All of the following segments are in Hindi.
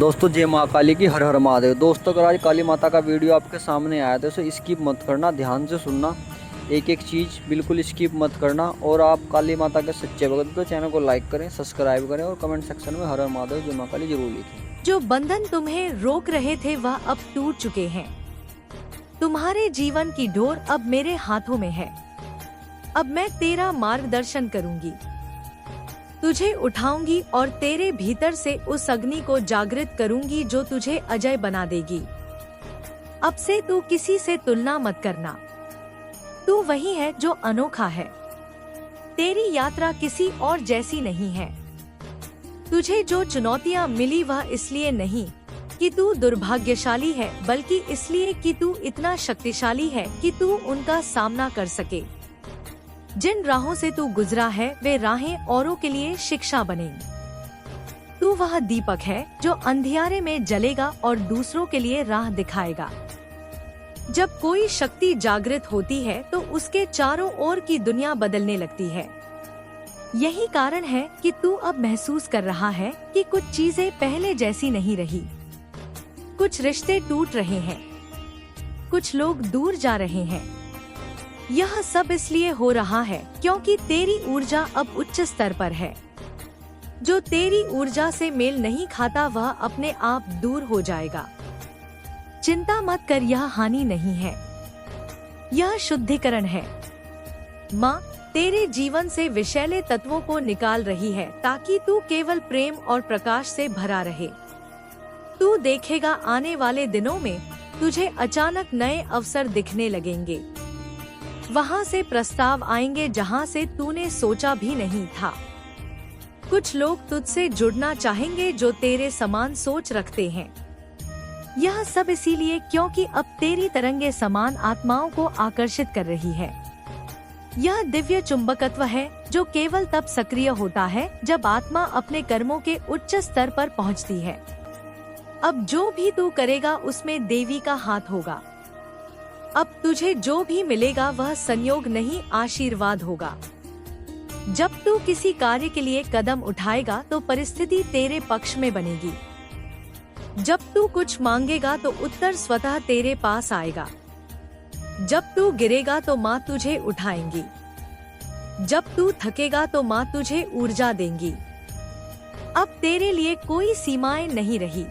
दोस्तों जय माँ काली की हर हर महादेव। दोस्तों अगर आज काली माता का वीडियो आपके सामने आया तो इसे स्किप मत करना, ध्यान से सुनना, एक एक चीज़ बिल्कुल स्किप मत करना। और आप काली माता के सच्चे भक्त तो चैनल को लाइक करें, सब्सक्राइब करें और कमेंट सेक्शन में हर हर महादेव जय माँ काली जरूर लिखें। जो बंधन तुम्हें रोक रहे थे वह अब टूट चुके हैं। तुम्हारे जीवन की डोर अब मेरे हाथों में है। अब मैं तेरा मार्गदर्शन करूंगी, तुझे उठाऊंगी और तेरे भीतर से उस अग्नि को जागृत करूंगी जो तुझे अजय बना देगी। अब से तू किसी से तुलना मत करना, तू वही है जो अनोखा है। तेरी यात्रा किसी और जैसी नहीं है। तुझे जो चुनौतियां मिली वह इसलिए नहीं कि तू दुर्भाग्यशाली है, बल्कि इसलिए कि तू इतना शक्तिशाली है कि तू उनका सामना कर सके। जिन राहों से तू गुजरा है वे राहें औरों के लिए शिक्षा बनेंगी। तू वह दीपक है जो अंधियारे में जलेगा और दूसरों के लिए राह दिखाएगा। जब कोई शक्ति जागृत होती है तो उसके चारों ओर की दुनिया बदलने लगती है। यही कारण है कि तू अब महसूस कर रहा है कि कुछ चीजें पहले जैसी नहीं रही। कुछ रिश्ते टूट रहे हैं, कुछ लोग दूर जा रहे हैं। यह सब इसलिए हो रहा है क्योंकि तेरी ऊर्जा अब उच्च स्तर पर है। जो तेरी ऊर्जा से मेल नहीं खाता वह अपने आप दूर हो जाएगा। चिंता मत कर, यह हानि नहीं है, यह शुद्धिकरण है। माँ तेरे जीवन से विषैले तत्वों को निकाल रही है ताकि तू केवल प्रेम और प्रकाश से भरा रहे। तू देखेगा आने वाले दिनों में तुझे अचानक नए अवसर दिखने लगेंगे। वहाँ से प्रस्ताव आएंगे जहाँ से तूने सोचा भी नहीं था। कुछ लोग तुझसे जुड़ना चाहेंगे जो तेरे समान सोच रखते हैं। यह सब इसीलिए क्योंकि अब तेरी तरंगे समान आत्माओं को आकर्षित कर रही है। यह दिव्य चुंबकत्व है जो केवल तब सक्रिय होता है जब आत्मा अपने कर्मों के उच्च स्तर पर पहुँचती है। अब जो भी तू करेगा उसमें देवी का हाथ होगा। अब तुझे जो भी मिलेगा वह संयोग नहीं, आशीर्वाद होगा। जब तू किसी कार्य के लिए कदम उठाएगा तो परिस्थिति तेरे पक्ष में बनेगी। जब तू कुछ मांगेगा तो उत्तर स्वतः तेरे पास आएगा। जब तू गिरेगा तो माँ तुझे उठाएंगी। जब तू थकेगा तो माँ तुझे ऊर्जा देंगी। अब तेरे लिए कोई सीमाएं नहीं रही।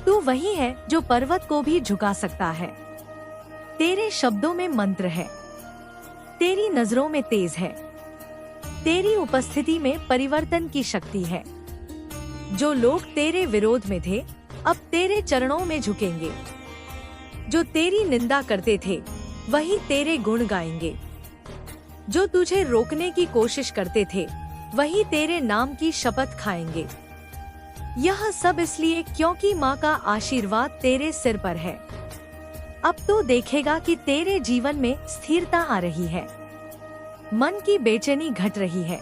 तू वही है जो पर्वत को भी झुका सकता है। तेरे शब्दों में मंत्र है, तेरी नजरों में तेज है, तेरी उपस्थिति में परिवर्तन की शक्ति है। जो लोग तेरे विरोध में थे अब तेरे चरणों में झुकेंगे। जो तेरी निंदा करते थे वही तेरे गुण गाएंगे। जो तुझे रोकने की कोशिश करते थे वही तेरे नाम की शपथ खाएंगे। यह सब इसलिए क्योंकि माँ का आशीर्वाद तेरे सिर पर है। अब तो देखेगा कि तेरे जीवन में स्थिरता आ रही है, मन की बेचैनी घट रही है।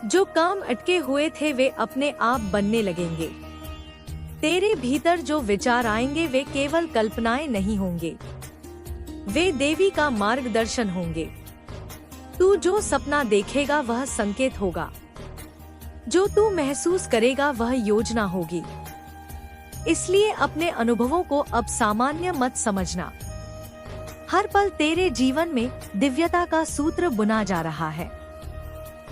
जो काम अटके हुए थे वे अपने आप बनने लगेंगे। तेरे भीतर जो विचार आएंगे वे केवल कल्पनाएं नहीं होंगे, वे देवी का मार्गदर्शन होंगे। तू जो सपना देखेगा वह संकेत होगा, जो तू महसूस करेगा वह योजना होगी। इसलिए अपने अनुभवों को अब सामान्य मत समझना। हर पल तेरे जीवन में दिव्यता का सूत्र बुना जा रहा है।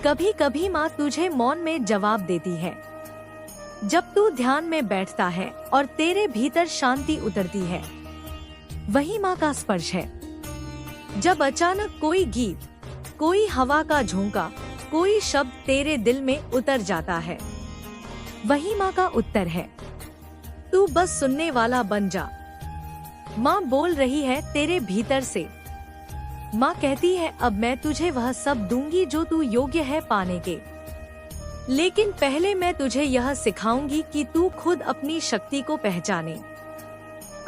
कभी कभी माँ तुझे मौन में जवाब देती है। जब तू ध्यान में बैठता है और तेरे भीतर शांति उतरती है, वही माँ का स्पर्श है। जब अचानक कोई गीत, कोई हवा का झोंका, कोई शब्द तेरे दिल में उतर जाता है, वही माँ का उत्तर है। तू बस सुनने वाला बन जा। माँ बोल रही है तेरे भीतर से। माँ कहती है अब मैं तुझे वह सब दूंगी जो तू योग्य है पाने के। लेकिन पहले मैं तुझे यह सिखाऊंगी कि तू खुद अपनी शक्ति को पहचाने।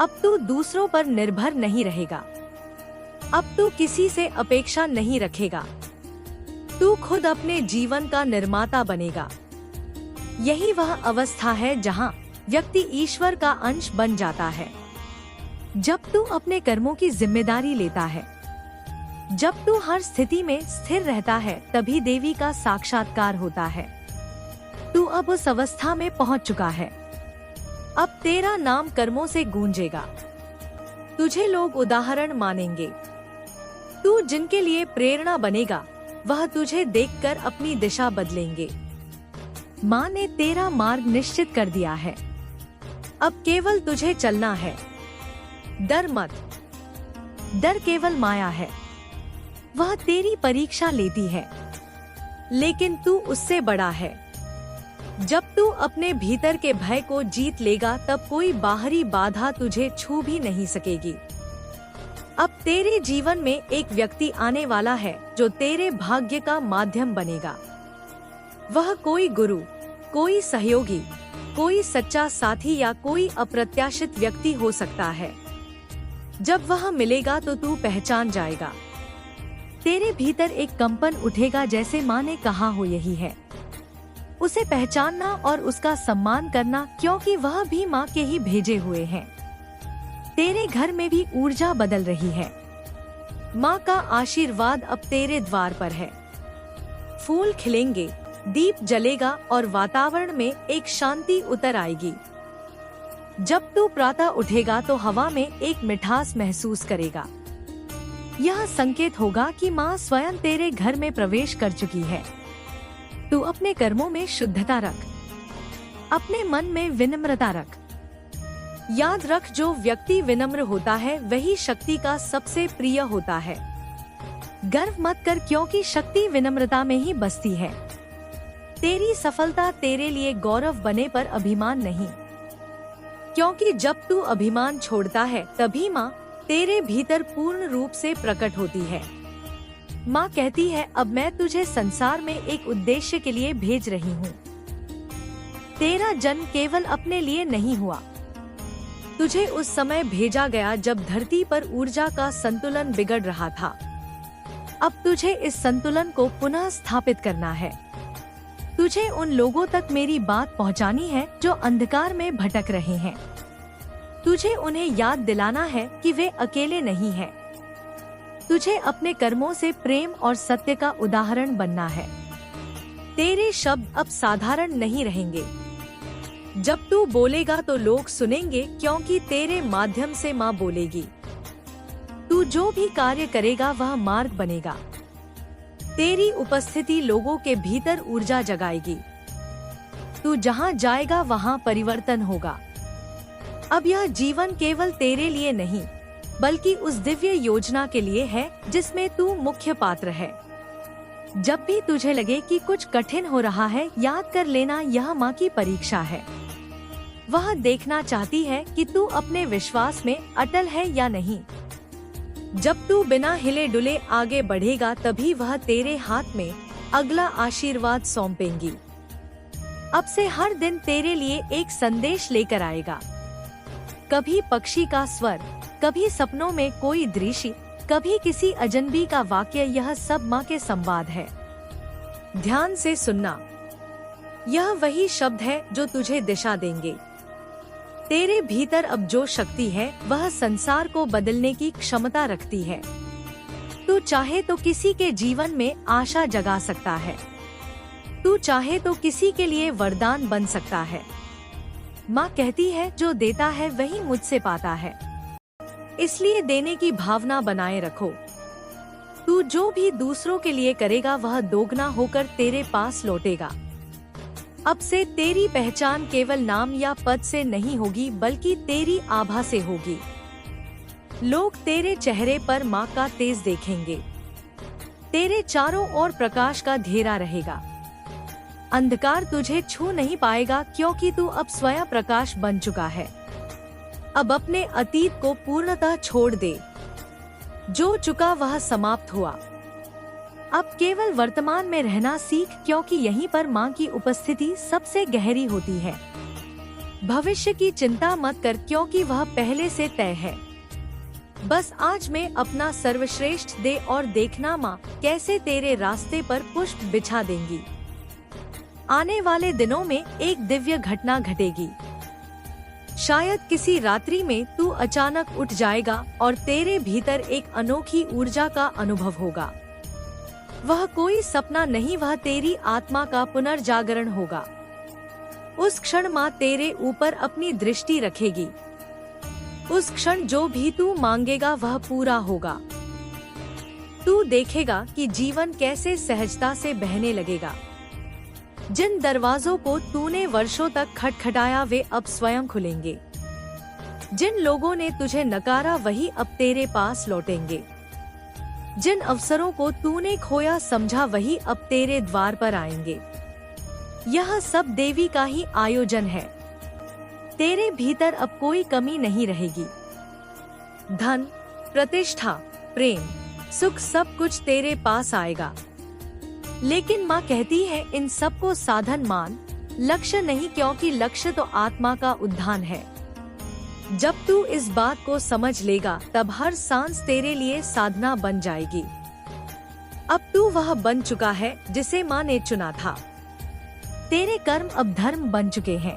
अब तू दूसरों पर निर्भर नहीं रहेगा। अब तू किसी से अपेक्षा नहीं रखेगा। तू खुद अपने जीवन का निर्माता बनेगा। यही वह अवस्था है जहाँ व्यक्ति ईश्वर का अंश बन जाता है। जब तू अपने कर्मों की जिम्मेदारी लेता है, जब तू हर स्थिति में स्थिर रहता है, तभी देवी का साक्षात्कार होता है। तू अब उस अवस्था में पहुंच चुका है अब तेरा नाम कर्मों से गूंजेगा। तुझे लोग उदाहरण मानेंगे। तू जिनके लिए प्रेरणा बनेगा वह तुझे देखकर अपनी दिशा बदलेंगे। माँ ने तेरा मार्ग निश्चित कर दिया है। अब केवल तुझे चलना है। डर मत। डर केवल माया है। वह तेरी परीक्षा लेती है, लेकिन तू उससे बड़ा है। जब तू अपने भीतर के भय को जीत लेगा तब कोई बाहरी बाधा तुझे छू भी नहीं सकेगी। अब तेरे जीवन में एक व्यक्ति आने वाला है जो तेरे भाग्य का माध्यम बनेगा। वह कोई गुरु, कोई सहयोगी, कोई सच्चा साथी या कोई अप्रत्याशित व्यक्ति हो सकता है। जब वह मिलेगा तो तू पहचान जाएगा। तेरे भीतर एक कंपन उठेगा, जैसे माँ ने कहा हो यही है। उसे पहचानना और उसका सम्मान करना, क्योंकि वह भी माँ के ही भेजे हुए हैं। तेरे घर में भी ऊर्जा बदल रही है। माँ का आशीर्वाद अब तेरे द्वार पर है। फूल खिलेंगे, दीप जलेगा और वातावरण में एक शांति उतर आएगी। जब तू प्रातः उठेगा तो हवा में एक मिठास महसूस करेगा। यह संकेत होगा कि माँ स्वयं तेरे घर में प्रवेश कर चुकी है। तू अपने कर्मों में शुद्धता रख, अपने मन में विनम्रता रख। याद रख, जो व्यक्ति विनम्र होता है वही शक्ति का सबसे प्रिय होता है। गर्व मत कर, क्योंकि शक्ति विनम्रता में ही बसती है। तेरी सफलता तेरे लिए गौरव बने पर अभिमान नहीं, क्योंकि जब तू अभिमान छोड़ता है तभी माँ तेरे भीतर पूर्ण रूप से प्रकट होती है। माँ कहती है, अब मैं तुझे संसार में एक उद्देश्य के लिए भेज रही हूँ। तेरा जन्म केवल अपने लिए नहीं हुआ। तुझे उस समय भेजा गया जब धरती पर ऊर्जा का संतुलन बिगड़ रहा था। अब तुझे इस संतुलन को पुनः स्थापित करना है। तुझे उन लोगों तक मेरी बात पहुंचानी है जो अंधकार में भटक रहे हैं। तुझे उन्हें याद दिलाना है कि वे अकेले नहीं हैं। तुझे अपने कर्मों से प्रेम और सत्य का उदाहरण बनना है। तेरे शब्द अब साधारण नहीं रहेंगे। जब तू बोलेगा तो लोग सुनेंगे, क्योंकि तेरे माध्यम से माँ बोलेगी। तू जो भी कार्य करेगा वह मार्ग बनेगा। तेरी उपस्थिति लोगों के भीतर ऊर्जा जगाएगी। तू जहाँ जाएगा वहाँ परिवर्तन होगा। अब यह जीवन केवल तेरे लिए नहीं, बल्कि उस दिव्य योजना के लिए है जिसमें तू मुख्य पात्र है। जब भी तुझे लगे कि कुछ कठिन हो रहा है, याद कर लेना, यह माँ की परीक्षा है। वह देखना चाहती है कि तू अपने विश्वास में अटल है या नहीं। जब तू बिना हिले डुले आगे बढ़ेगा तभी वह तेरे हाथ में अगला आशीर्वाद सौंपेंगी। अब से हर दिन तेरे लिए एक संदेश लेकर आएगा। कभी पक्षी का स्वर, कभी सपनों में कोई दृश्य, कभी किसी अजनबी का वाक्य, यह सब माँ के संवाद है। ध्यान से सुनना। यह वही शब्द है जो तुझे दिशा देंगे। तेरे भीतर अब जो शक्ति है वह संसार को बदलने की क्षमता रखती है। तू चाहे तो किसी के जीवन में आशा जगा सकता है। तू चाहे तो किसी के लिए वरदान बन सकता है। माँ कहती है, जो देता है वही मुझसे पाता है। इसलिए देने की भावना बनाए रखो। तू जो भी दूसरों के लिए करेगा वह दोगुना होकर तेरे पास लौटेगा। अब से तेरी पहचान केवल नाम या पद से नहीं होगी, बल्कि तेरी आभा से होगी। लोग तेरे चेहरे पर माँ का तेज देखेंगे। तेरे चारों ओर प्रकाश का घेरा रहेगा। अंधकार तुझे छू नहीं पाएगा, क्योंकि तू अब स्वयं प्रकाश बन चुका है। अब अपने अतीत को पूर्णतः छोड़ दे। जो चुका वह समाप्त हुआ। अब केवल वर्तमान में रहना सीख, क्योंकि यहीं पर माँ की उपस्थिति सबसे गहरी होती है। भविष्य की चिंता मत कर, क्योंकि वह पहले से तय है। बस आज में अपना सर्वश्रेष्ठ दे और देखना माँ कैसे तेरे रास्ते पर पुष्प बिछा देंगी। आने वाले दिनों में एक दिव्य घटना घटेगी। शायद किसी रात्रि में तू अचानक उठ जाएगा और तेरे भीतर एक अनोखी ऊर्जा का अनुभव होगा। वह कोई सपना नहीं, वह तेरी आत्मा का पुनर्जागरण होगा। उस क्षण माँ तेरे ऊपर अपनी दृष्टि रखेगी। उस क्षण जो भी तू मांगेगा वह पूरा होगा। तू देखेगा कि जीवन कैसे सहजता से बहने लगेगा। जिन दरवाजों को तूने वर्षों तक खटखटाया वे अब स्वयं खुलेंगे। जिन लोगों ने तुझे नकारा वही अब तेरे पास लौटेंगे। जिन अवसरों को तूने खोया समझा वही अब तेरे द्वार पर आएंगे। यह सब देवी का ही आयोजन है। तेरे भीतर अब कोई कमी नहीं रहेगी। धन, प्रतिष्ठा, प्रेम, सुख सब कुछ तेरे पास आएगा। लेकिन माँ कहती है इन सब को साधन मान, लक्ष्य नहीं, क्योंकि लक्ष्य तो आत्मा का उद्धान है। जब तू इस बात को समझ लेगा तब हर सांस तेरे लिए साधना बन जाएगी। अब तू वह बन चुका है जिसे माँ ने चुना था। तेरे कर्म अब धर्म बन चुके हैं।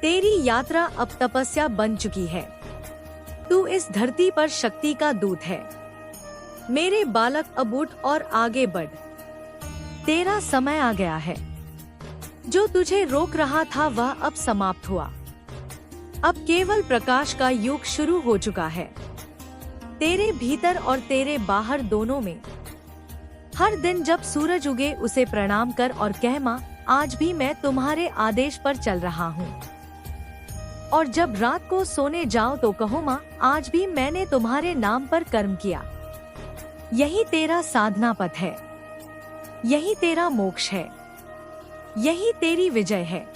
तेरी यात्रा अब तपस्या बन चुकी है। तू इस धरती पर शक्ति का दूत है। मेरे बालक अब उठ और आगे बढ़। तेरा समय आ गया है। जो तुझे रोक रहा था वह अब समाप्त हुआ। अब केवल प्रकाश का युग शुरू हो चुका है। तेरे भीतर और तेरे बाहर दोनों में। हर दिन जब सूरज उगे उसे प्रणाम कर और कह माँ आज भी मैं तुम्हारे आदेश पर चल रहा हूँ। और जब रात को सोने जाओ तो कहो माँ आज भी मैंने तुम्हारे नाम पर कर्म किया। यही तेरा साधना पथ है। यही तेरा मोक्ष है। यही तेरी विजय है।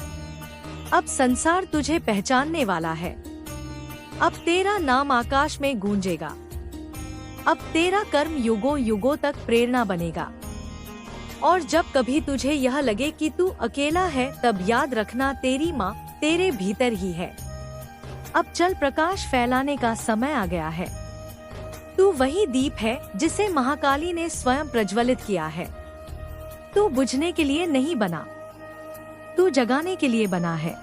अब संसार तुझे पहचानने वाला है। अब तेरा नाम आकाश में गूंजेगा। अब तेरा कर्म युगों युगों तक प्रेरणा बनेगा। और जब कभी तुझे यह लगे कि तू अकेला है तब याद रखना तेरी माँ तेरे भीतर ही है। अब चल, प्रकाश फैलाने का समय आ गया है। तू वही दीप है जिसे महाकाली ने स्वयं प्रज्वलित किया है। तू बुझने के लिए नहीं बना, तू जगाने के लिए बना है।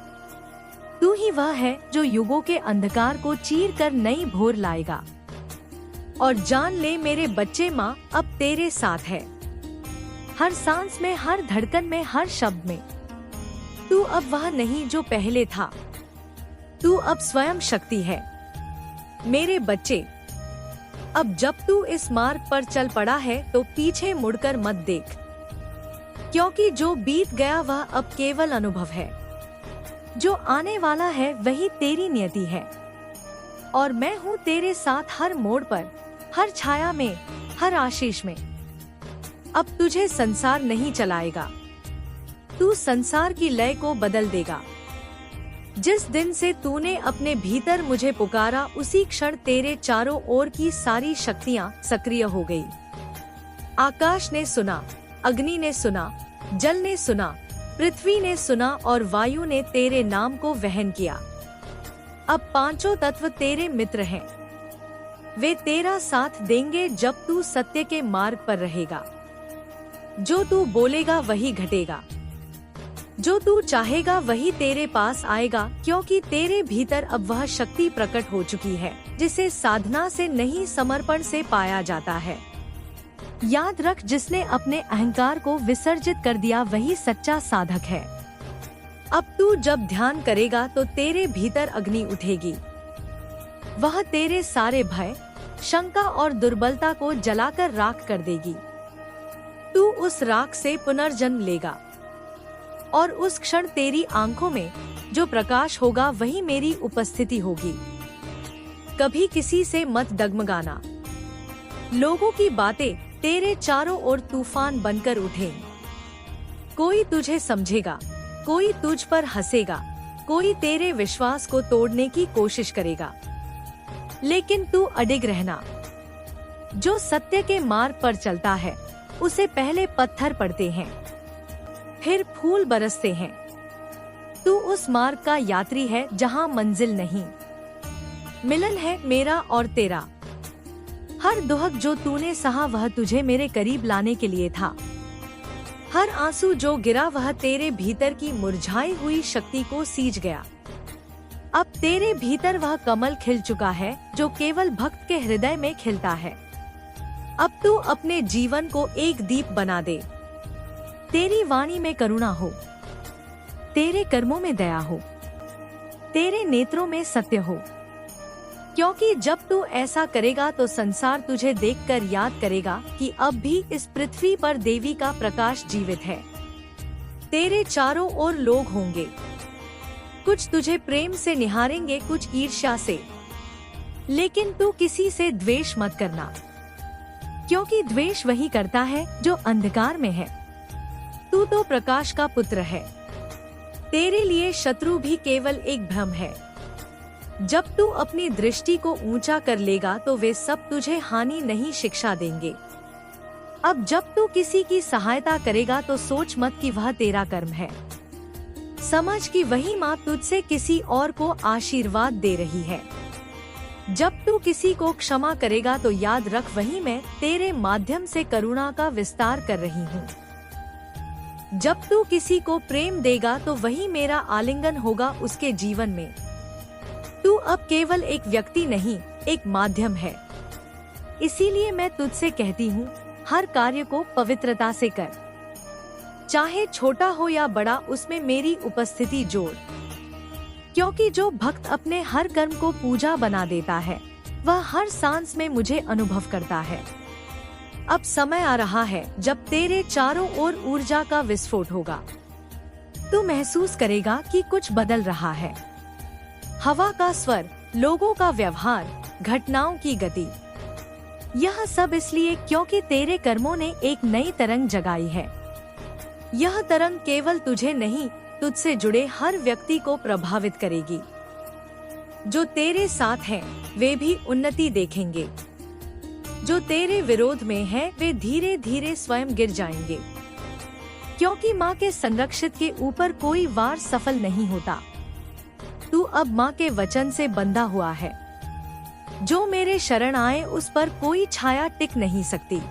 तू ही वह है जो युगों के अंधकार को चीर कर नई भोर लाएगा। और जान ले मेरे बच्चे, माँ अब तेरे साथ है। हर सांस में, हर धड़कन में, हर शब्द में। तू अब वह नहीं जो पहले था। तू अब स्वयं शक्ति है। मेरे बच्चे, अब जब तू इस मार्ग पर चल पड़ा है तो पीछे मुड़कर मत देख, क्योंकि जो बीत गया वह अब केवल अनुभव है। जो आने वाला है वही तेरी नियति है। और मैं हूँ तेरे साथ हर मोड़ पर, हर छाया में, हर आशीष में। अब तुझे संसार नहीं चलाएगा, तू संसार की लय को बदल देगा। जिस दिन से तूने अपने भीतर मुझे पुकारा उसी क्षण तेरे चारों ओर की सारी शक्तियाँ सक्रिय हो गई। आकाश ने सुना, अग्नि ने सुना, जल ने सुना, पृथ्वी ने सुना और वायु ने तेरे नाम को वहन किया। अब पांचों तत्व तेरे मित्र हैं। वे तेरा साथ देंगे जब तू सत्य के मार्ग पर रहेगा। जो तू बोलेगा वही घटेगा। जो तू चाहेगा वही तेरे पास आएगा, क्योंकि तेरे भीतर अब वह शक्ति प्रकट हो चुकी है जिसे साधना से नहीं समर्पण से पाया जाता है। याद रख, जिसने अपने अहंकार को विसर्जित कर दिया वही सच्चा साधक है। अब तू जब ध्यान करेगा तो तेरे भीतर अग्नि उठेगी। वह तेरे सारे भय, शंका और दुर्बलता को जलाकर राख कर देगी। तू उस राख से पुनर्जन्म लेगा और उस क्षण तेरी आंखों में जो प्रकाश होगा वही मेरी उपस्थिति होगी। कभी किसी से मत डगमगाना। लोगों की बातें तेरे चारों ओर तूफान बनकर उठें। कोई तुझे समझेगा, कोई तुझ पर हंसेगा, कोई तेरे विश्वास को तोड़ने की कोशिश करेगा, लेकिन तू अडिग रहना। जो सत्य के मार्ग पर चलता है उसे पहले पत्थर पड़ते हैं, फिर फूल बरसते हैं। तू उस मार्ग का यात्री है जहाँ मंजिल नहीं, मिलन है मेरा और तेरा। हर दुहक जो तूने सहा वह तुझे मेरे करीब लाने के लिए था। हर आंसू जो गिरा वह तेरे भीतर की मुरझाई हुई शक्ति को सींच गया। अब तेरे भीतर वह कमल खिल चुका है जो केवल भक्त के हृदय में खिलता है। अब तू अपने जीवन को एक दीप बना दे। तेरी वाणी में करुणा हो, तेरे कर्मों में दया हो, तेरे नेत्रों में सत्य हो। क्योंकि जब तू ऐसा करेगा तो संसार तुझे देखकर याद करेगा कि अब भी इस पृथ्वी पर देवी का प्रकाश जीवित है। तेरे चारों ओर लोग होंगे, कुछ तुझे प्रेम से निहारेंगे, कुछ ईर्ष्या से, लेकिन तू किसी से द्वेष मत करना, क्योंकि द्वेष वही करता है जो अंधकार में है। तू तो प्रकाश का पुत्र है। तेरे लिए शत्रु भी केवल एक भ्रम है। जब तू अपनी दृष्टि को ऊंचा कर लेगा तो वे सब तुझे हानि नहीं शिक्षा देंगे। अब जब तू किसी की सहायता करेगा तो सोच मत कि वह तेरा कर्म है। समझ कि वही माँ तुझसे किसी और को आशीर्वाद दे रही है। जब तू किसी को क्षमा करेगा तो याद रख वही मैं तेरे माध्यम से करुणा का विस्तार कर रही हूँ। जब तू किसी को प्रेम देगा तो वही मेरा आलिंगन होगा उसके जीवन में। तू अब केवल एक व्यक्ति नहीं, एक माध्यम है। इसीलिए मैं तुझसे कहती हूँ, हर कार्य को पवित्रता से कर, चाहे छोटा हो या बड़ा, उसमें मेरी उपस्थिति जोड़। क्योंकि जो भक्त अपने हर कर्म को पूजा बना देता है, वह हर सांस में मुझे अनुभव करता है। अब समय आ रहा है जब तेरे चारों ओर ऊर्जा का विस्फोट होगा। तू महसूस करेगा कि कुछ बदल रहा है। हवा का स्वर, लोगों का व्यवहार, घटनाओं की गति, यह सब इसलिए क्योंकि तेरे कर्मों ने एक नई तरंग जगाई है। यह तरंग केवल तुझे नहीं, तुझसे जुड़े हर व्यक्ति को प्रभावित करेगी। जो तेरे साथ हैं, वे भी उन्नति देखेंगे। जो तेरे विरोध में हैं, वे धीरे धीरे स्वयं गिर जाएंगे। क्योंकि माँ के संरक्षित के ऊपर कोई वार सफल नहीं होता। तू अब माँ के वचन से बंधा हुआ है। जो मेरे शरण आए उस पर कोई छाया टिक नहीं सकती।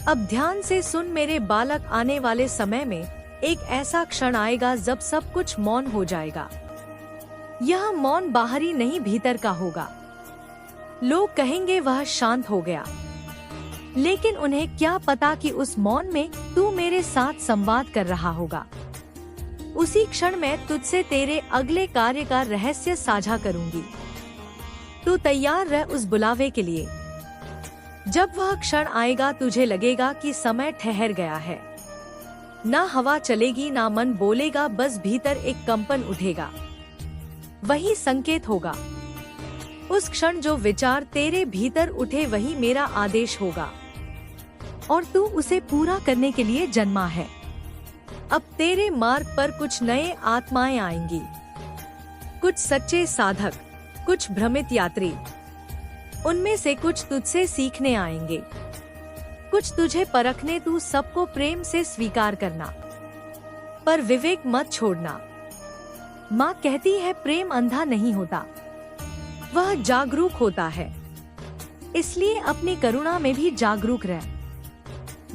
अब ध्यान से सुन मेरे बालक, आने वाले समय में एक ऐसा क्षण आएगा जब सब कुछ मौन हो जाएगा। यह मौन बाहरी नहीं, भीतर का होगा। लोग कहेंगे वह शांत हो गया, लेकिन उन्हें क्या पता कि उस मौन में तू मेरे साथ संवाद कर रहा होगा। उसी क्षण मैं तुझसे तेरे अगले कार्य का रहस्य साझा करूंगी। तू तैयार रह उस बुलावे के लिए। जब वह क्षण आएगा तुझे लगेगा कि समय ठहर गया है। ना हवा चलेगी, ना मन बोलेगा, बस भीतर एक कंपन उठेगा। वही संकेत होगा। उस क्षण जो विचार तेरे भीतर उठे वही मेरा आदेश होगा, और तू उसे पूरा करने के लिए जन्मा है। अब तेरे मार्ग पर कुछ नए आत्माएं आएंगी, कुछ सच्चे साधक, कुछ भ्रमित यात्री। उनमें से कुछ तुझसे सीखने आएंगे, कुछ तुझे परखने। तू सबको प्रेम से स्वीकार करना, पर विवेक मत छोड़ना। माँ कहती है, प्रेम अंधा नहीं होता, वह जागरूक होता है। इसलिए अपनी करुणा में भी जागरूक रह।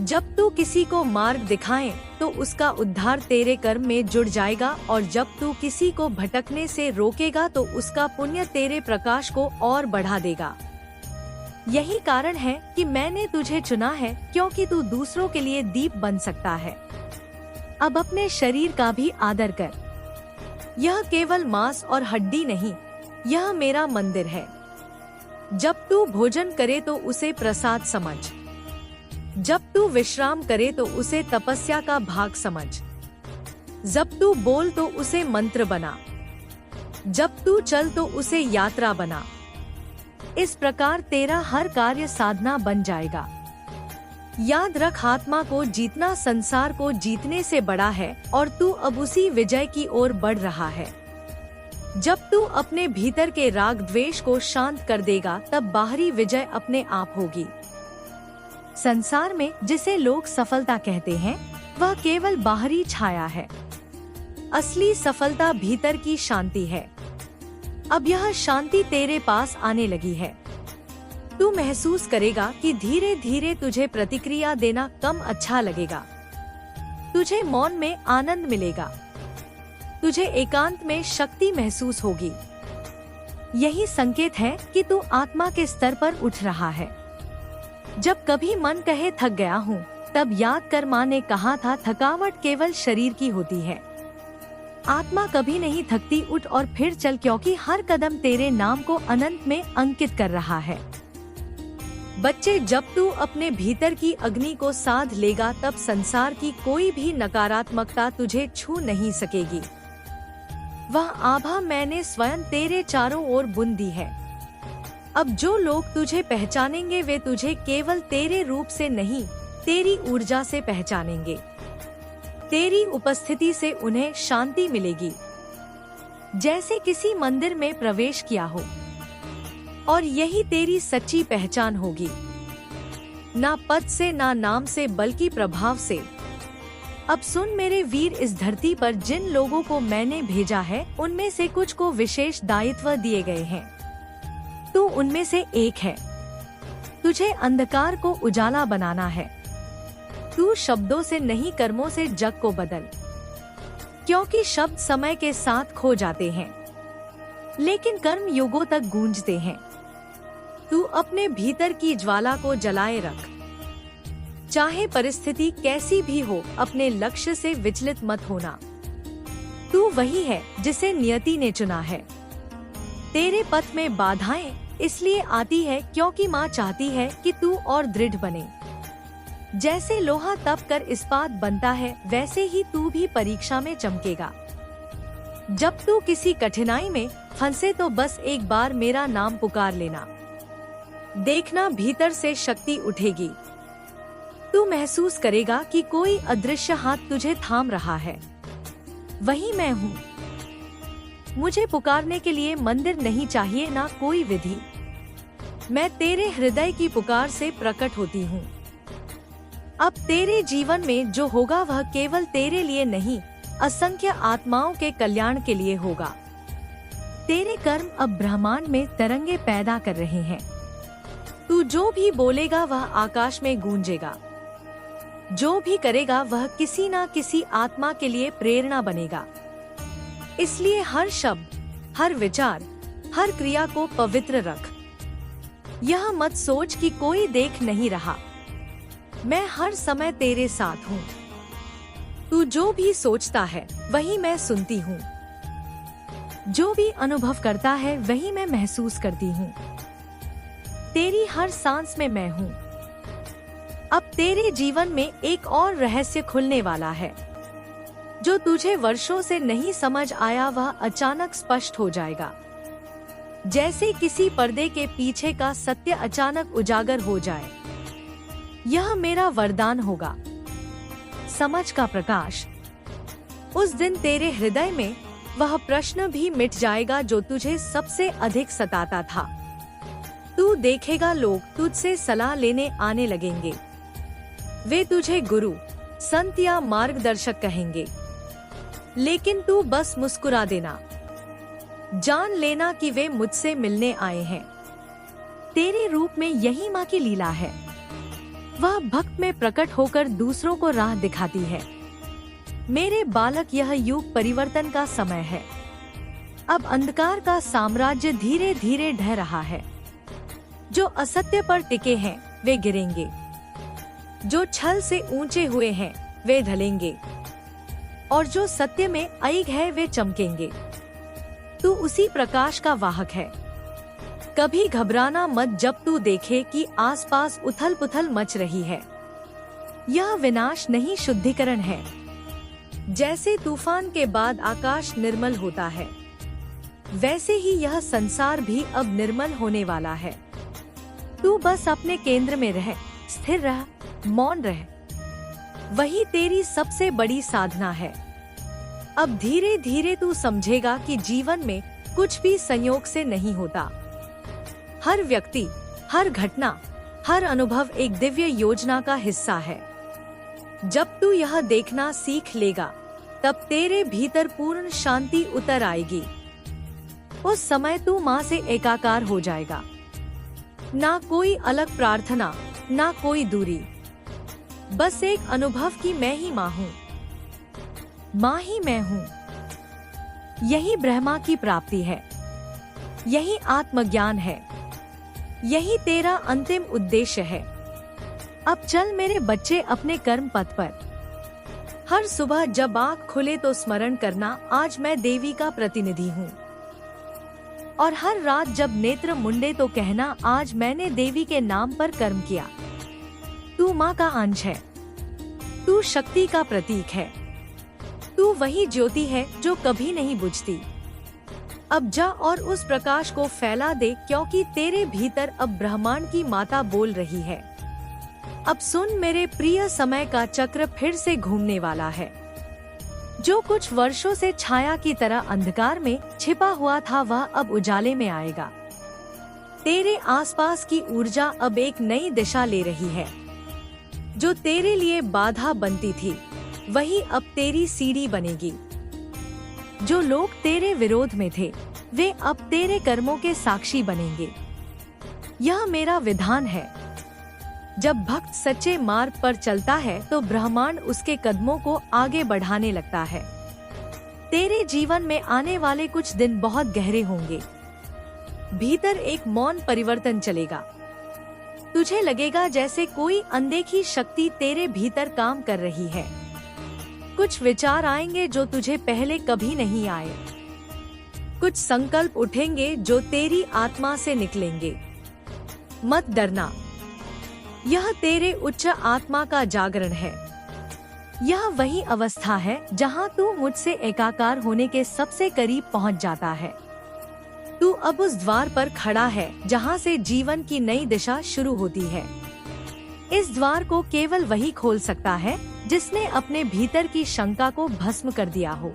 जब तू किसी को मार्ग दिखाए तो उसका उद्धार तेरे कर्म में जुड़ जाएगा, और जब तू किसी को भटकने से रोकेगा तो उसका पुण्य तेरे प्रकाश को और बढ़ा देगा। यही कारण है कि मैंने तुझे चुना है, क्योंकि तू दूसरों के लिए दीप बन सकता है। अब अपने शरीर का भी आदर कर। यह केवल मांस और हड्डी नहीं, यह मेरा मंदिर है। जब तू भोजन करे तो उसे प्रसाद समझ, जब तू विश्राम करे तो उसे तपस्या का भाग समझ, जब तू बोल तो उसे मंत्र बना, जब तू चल तो उसे यात्रा बना। इस प्रकार तेरा हर कार्य साधना बन जाएगा। याद रख, आत्मा को जीतना संसार को जीतने से बड़ा है, और तू अब उसी विजय की ओर बढ़ रहा है। जब तू अपने भीतर के राग द्वेष को शांत कर देगा, तब बाहरी विजय अपने आप होगी। संसार में जिसे लोग सफलता कहते हैं, वह केवल बाहरी छाया है। असली सफलता भीतर की शांति है। अब यह शांति तेरे पास आने लगी है। तू महसूस करेगा कि धीरे धीरे तुझे प्रतिक्रिया देना कम अच्छा लगेगा। तुझे मौन में आनंद मिलेगा, तुझे एकांत में शक्ति महसूस होगी। यही संकेत है कि तू आत्मा के स्तर पर उठ रहा है। जब कभी मन कहे थक गया हूँ, तब याद कर, माँ ने कहा था थकावट केवल शरीर की होती है। आत्मा कभी नहीं थकती, उठ और फिर चल, क्योंकि हर कदम तेरे नाम को अनंत में अंकित कर रहा है। बच्चे, जब तू अपने भीतर की अग्नि को साध लेगा तब संसार की कोई भी नकारात्मकता तुझे छू नहीं सकेगी। वह आभा मैंने स्वयं तेरे चारों ओर बुन दी है। अब जो लोग तुझे पहचानेंगे वे तुझे केवल तेरे रूप से नहीं, तेरी ऊर्जा से पहचानेंगे। तेरी उपस्थिति से उन्हें शांति मिलेगी, जैसे किसी मंदिर में प्रवेश किया हो। और यही तेरी सच्ची पहचान होगी, ना पद से ना नाम से बल्कि प्रभाव से। अब सुन मेरे वीर, इस धरती पर जिन लोगों को मैंने भेजा है उनमें से कुछ को विशेष दायित्व दिए गए हैं। तू उनमें से एक है। तुझे अंधकार को उजाला बनाना है। तू शब्दों से नहीं, कर्मों से जग को बदल, क्योंकि शब्द समय के साथ खो जाते हैं लेकिन कर्म युगों तक गूंजते हैं। तू अपने भीतर की ज्वाला को जलाए रख, चाहे परिस्थिति कैसी भी हो, अपने लक्ष्य से विचलित मत होना। तू वही है जिसे नियति ने चुना है। तेरे पथ में बाधाएं इसलिए आती है क्योंकि माँ चाहती है कि तू और दृढ़ बने। जैसे लोहा तप कर इस्पात बनता है, वैसे ही तू भी परीक्षा में चमकेगा। जब तू किसी कठिनाई में फंसे तो बस एक बार मेरा नाम पुकार लेना, देखना भीतर से शक्ति उठेगी। तू महसूस करेगा कि कोई अदृश्य हाथ तुझे थाम रहा है। वही मैं हूँ। मुझे पुकारने के लिए मंदिर नहीं चाहिए, ना कोई विधि। मैं तेरे हृदय की पुकार से प्रकट होती हूँ। अब तेरे जीवन में जो होगा वह केवल तेरे लिए नहीं, असंख्य आत्माओं के कल्याण के लिए होगा। तेरे कर्म अब ब्रह्मांड में तरंगे पैदा कर रहे हैं। तू जो भी बोलेगा वह आकाश में गूंजेगा। जो भी करेगा वह किसी ना किसी आत्मा के लिए प्रेरणा बनेगा। इसलिए हर शब्द, हर विचार, हर क्रिया को पवित्र रख। यह मत सोच कि कोई देख नहीं रहा। मैं हर समय तेरे साथ हूँ। तू जो भी सोचता है वही मैं सुनती हूँ। जो भी अनुभव करता है वही मैं महसूस करती हूँ। तेरी हर सांस में मैं हूँ। अब तेरे जीवन में एक और रहस्य खुलने वाला है। जो तुझे वर्षों से नहीं समझ आया वह अचानक स्पष्ट हो जाएगा। जैसे किसी पर्दे के पीछे का सत्य अचानक उजागर हो जाए। यह मेरा वरदान होगा, समझ का प्रकाश। उस दिन तेरे हृदय में वह प्रश्न भी मिट जाएगा जो तुझे सबसे अधिक सताता था। तू देखेगा लोग तुझसे सलाह लेने आने लगेंगे। वे तुझे गुरु, संत या मार्गदर्शक कहेंगे, लेकिन तू बस मुस्कुरा देना। जान लेना कि वे मुझसे मिलने आए हैं। तेरे रूप में यही माँ की लीला है। वह भक्त में प्रकट होकर दूसरों को राह दिखाती है। मेरे बालक, यह युग परिवर्तन का समय है। अब अंधकार का साम्राज्य धीरे धीरे ढह रहा है। जो असत्य पर टिके हैं वे गिरेंगे। जो छल से ऊंचे हुए हैं वे ढलेंगे, और जो सत्य में अडिग है वे चमकेंगे। तू उसी प्रकाश का वाहक है। कभी घबराना मत जब तू देखे कि आसपास उथल पुथल मच रही है। यह विनाश नहीं, शुद्धिकरण है। जैसे तूफान के बाद आकाश निर्मल होता है, वैसे ही यह संसार भी अब निर्मल होने वाला है। तू बस अपने केंद्र में रह, स्थिर रह, मौन रह। वही तेरी सबसे बड़ी साधना है। अब धीरे धीरे तू समझेगा कि जीवन में कुछ भी संयोग से नहीं होता। हर व्यक्ति, हर घटना, हर अनुभव एक दिव्य योजना का हिस्सा है। जब तू यह देखना सीख लेगा, तब तेरे भीतर पूर्ण शांति उतर आएगी। उस समय तू माँ से एकाकार हो जाएगा। ना कोई अलग प्रार्थना, ना कोई दूरी, बस एक अनुभव कि मैं ही माँ हूँ, माँ ही मैं हूँ। यही ब्रह्मा की प्राप्ति है। यही आत्मज्ञान है। यही तेरा अंतिम उद्देश्य है। अब चल मेरे बच्चे अपने कर्म पथ पर। हर सुबह जब आँख खुले तो स्मरण करना, आज मैं देवी का प्रतिनिधि हूँ। और हर रात जब नेत्र मुंडे तो कहना, आज मैंने देवी के नाम पर कर्म किया। तू माँ का अंश है, तू शक्ति का प्रतीक है, तू वही ज्योति है जो कभी नहीं बुझती। अब जा और उस प्रकाश को फैला दे, क्योंकि तेरे भीतर अब ब्रह्मांड की माता बोल रही है। अब सुन मेरे प्रिय, समय का चक्र फिर से घूमने वाला है। जो कुछ वर्षों से छाया की तरह अंधकार में छिपा हुआ था, वह अब उजाले में आएगा। तेरे आसपास की ऊर्जा अब एक नई दिशा ले रही है। जो तेरे लिए बाधा बनती थी, वही अब तेरी सीढ़ी बनेगी। जो लोग तेरे विरोध में थे, वे अब तेरे कर्मों के साक्षी बनेंगे। यह मेरा विधान है। जब भक्त सच्चे मार्ग पर चलता है तो ब्रह्मांड उसके कदमों को आगे बढ़ाने लगता है। तेरे जीवन में आने वाले कुछ दिन बहुत गहरे होंगे। भीतर एक मौन परिवर्तन चलेगा। तुझे लगेगा जैसे कोई अनदेखी शक्ति तेरे भीतर काम कर रही है। कुछ विचार आएंगे जो तुझे पहले कभी नहीं आए। कुछ संकल्प उठेंगे जो तेरी आत्मा से निकलेंगे। मत डरना, यह तेरे उच्च आत्मा का जागरण है। यह वही अवस्था है जहां तू मुझसे एकाकार होने के सबसे करीब पहुंच जाता है। तू अब उस द्वार पर खड़ा है जहां से जीवन की नई दिशा शुरू होती है। इस द्वार को केवल वही खोल सकता है जिसने अपने भीतर की शंका को भस्म कर दिया हो।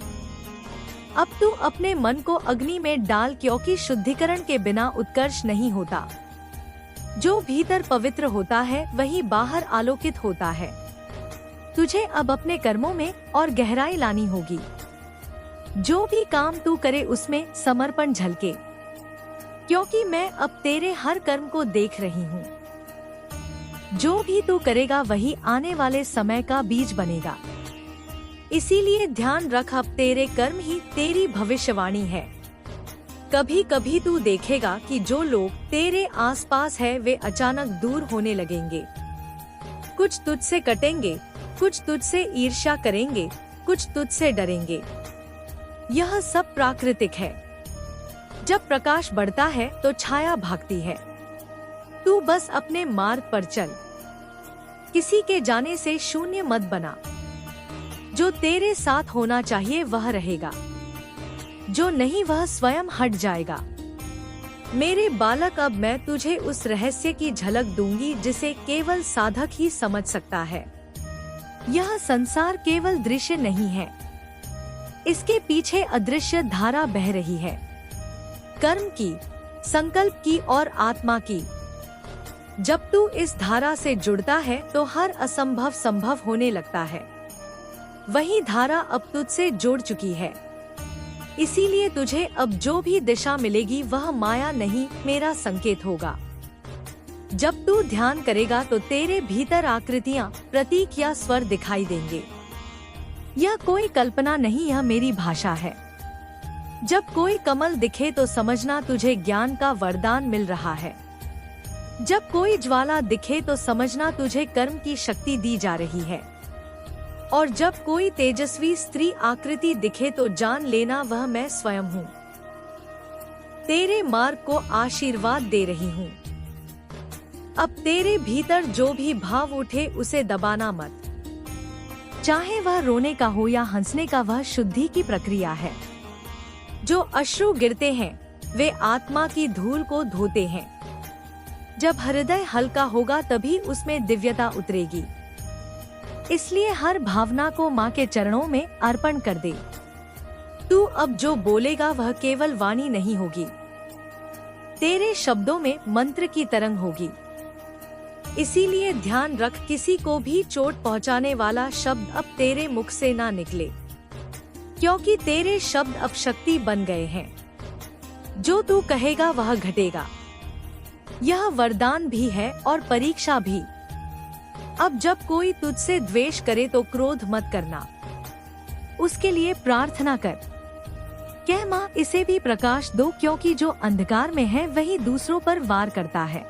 अब तू अपने मन को अग्नि में डाल, क्योंकि शुद्धिकरण के बिना उत्कर्ष नहीं होता। जो भीतर पवित्र होता है वही बाहर आलोकित होता है। तुझे अब अपने कर्मों में और गहराई लानी होगी। जो भी काम तू करे उसमें समर्पण झलके, क्योंकि मैं अब तेरे हर कर्म को देख रही हूँ। जो भी तू करेगा वही आने वाले समय का बीज बनेगा। इसीलिए ध्यान रख, अब तेरे कर्म ही तेरी भविष्यवाणी है। कभी कभी तू देखेगा कि जो लोग तेरे आसपास है वे अचानक दूर होने लगेंगे। कुछ तुझसे कटेंगे, कुछ तुझसे ईर्ष्या करेंगे, कुछ तुझसे डरेंगे। यह सब प्राकृतिक है। जब प्रकाश बढ़ता है तो छाया भागती है। तू बस अपने मार्ग पर चल। किसी के जाने से शून्य मत बना। जो तेरे साथ होना चाहिए वह रहेगा, जो नहीं वह स्वयं हट जाएगा। मेरे बालक, अब मैं तुझे उस रहस्य की झलक दूंगी जिसे केवल साधक ही समझ सकता है। यह संसार केवल दृश्य नहीं है, इसके पीछे अदृश्य धारा बह रही है। कर्म की, संकल्प की और आत्मा की। जब तू इस धारा से जुड़ता है तो हर असंभव संभव होने लगता है। वही धारा अब तुझसे जुड़ चुकी है। इसीलिए तुझे अब जो भी दिशा मिलेगी वह माया नहीं, मेरा संकेत होगा। जब तू ध्यान करेगा तो तेरे भीतर आकृतियाँ, प्रतीक या स्वर दिखाई देंगे। यह कोई कल्पना नहीं, यह मेरी भाषा है। जब कोई कमल दिखे तो समझना तुझे ज्ञान का वरदान मिल रहा है। जब कोई ज्वाला दिखे तो समझना तुझे कर्म की शक्ति दी जा रही है। और जब कोई तेजस्वी स्त्री आकृति दिखे तो जान लेना वह मैं स्वयं हूँ। तेरे मार्ग को आशीर्वाद दे रही हूँ। अब तेरे भीतर जो भी भाव उठे उसे दबाना मत। चाहे वह रोने का हो या हंसने का, वह शुद्धि की प्रक्रिया है। जो अश्रु गिरते हैं वे आत्मा की धूल को धोते हैं। जब हृदय हल्का होगा तभी उसमें दिव्यता उतरेगी। इसलिए हर भावना को माँ के चरणों में अर्पण कर दे। तू अब जो बोलेगा वह केवल वाणी नहीं होगी, तेरे शब्दों में मंत्र की तरंग होगी। इसीलिए ध्यान रख, किसी को भी चोट पहुँचाने वाला शब्द अब तेरे मुख से ना निकले, क्योंकि तेरे शब्द अब शक्ति बन गए हैं। जो तू कहेगा वह घटेगा। यह वरदान भी है और परीक्षा भी। अब जब कोई तुझसे द्वेष करे तो क्रोध मत करना, उसके लिए प्रार्थना कर। कह, माँ इसे भी प्रकाश दो, क्योंकि जो अंधकार में है वही दूसरों पर वार करता है।